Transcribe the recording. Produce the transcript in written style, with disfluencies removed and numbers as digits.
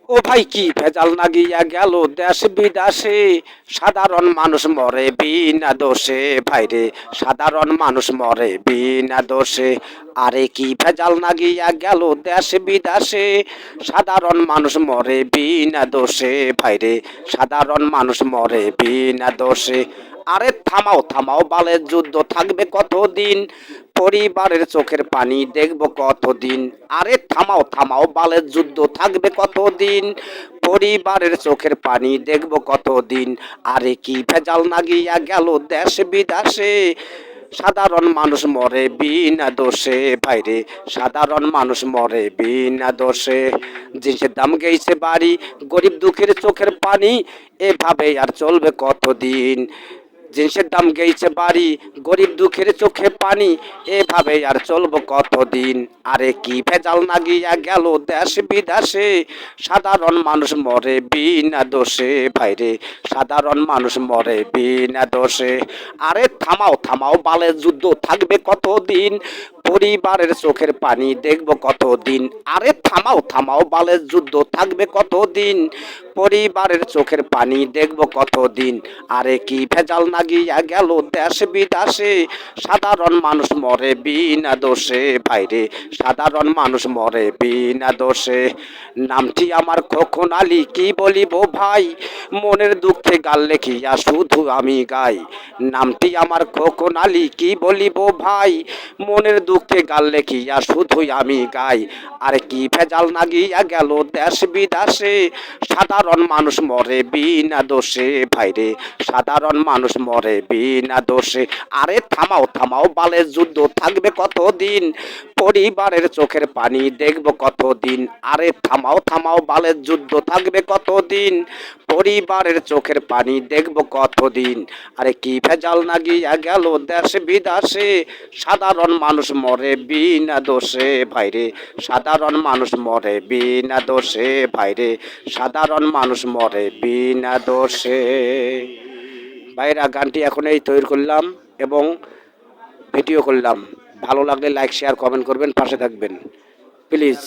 ও ভাই কি ভেজাল নাগিয়া গেল দেশ বিদেশে, সাধারণ মানুষ মরে বিনা দোষে। ভাইরে সাধারণ মানুষ মরে বিনা দোষে। আরে কি ভেজাল নাগিয়া গেল দেশ বিদেশে, সাধারণ মানুষ মরে বিনা দোষে। ভাইরে সাধারণ মানুষ মরে বিনা দোষে। আরে থামাও থামাও বালের যুদ্ধ থাকবে কতদিন, পরিবারের চোখের পানি দেখবো কতদিন। আরে থামাও থামাও বালের যুদ্ধ থাকবে কতদিন, পরিবারের চোখের পানি দেখবো কতদিন। আরে কি ভেজাল নাগিয়া গেল দেশ বিদেশে, সাধারণ মানুষ মরে বিনা দোষে। ভাইরে সাধারণ মানুষ মরে বিনা দোষে। জিনিসের দাম গেছে বাড়ি, গরিব দুঃখের চোখের পানি, এভাবে আর চলবে কতদিন। জিনিসের দাম গেছে বাড়ি, গরিব দুঃখের চোখে পানি, এভাবে আর চলবো কতদিন। আরে কি ভেজাল নাগিয়া গেল দেশ বিদেশে, সাধারণ মানুষ মরে বিনা দোষে। ভাইরে সাধারণ মানুষ মরে বিনা দোষে। আরে থামাও থামাও বালের যুদ্ধ থাকবে কতদিন, পরিবারের চোখের পানি দেখবো কতদিন। আরে থামাও থামাও বালের যুদ্ধ থাকবে কতদিন, পরিবারের চোখের পানি দেখবো কতদিন। আরে কি ভেজাল নাগিয়া গেল দেশ বিদেশে, সাধারণ মানুষ মরে বিনা দোষে। ভাইরে সাধারণ মানুষ মরে বিনা দোষে। নামটি আমার খোকন আলী, কি বলিব ভাই, মনের দুঃখে গাল লেখিয়া শুধু আমি গাই। নামটি আমার খোকন আলী, কি বলিব ভাই, মনের দুঃখে গাল লেখিয়া শুধুই আমি গাই। আরে কি ভেজাল নাগিয়া গেল দেশ বিদেশে, সাধারণ মানুষ মরে বিনা দোষে। ভাইরে সাধারণ মানুষ মরে বিনা দোষে। আরে থামাও থামাও বালের যুদ্ধ থাকবে কতদিন, পরিবারের চোখের পানি দেখবো কতদিন। আরে থামাও থামাও বালের যুদ্ধ থাকবে কতদিন, পরিবারের চোখের পানি দেখবো কতদিন। আরে কি ভেজাল নাগিয়া গেল দেশ বিদেশে, সাধারণ মানুষ মরে বিনা দোষে। ভাইরে সাধারণ মানুষ মরে বিনা দোষে। ভাইরে সাধারণ মানুষ মরে বিনা দোষে। ভাইরা গানটি এখন এই তৈরি করলাম এবং ভিডিও করলাম। ভালো লাগলে লাইক শেয়ার কমেন্ট করবেন, পাশে থাকবেন প্লিজ।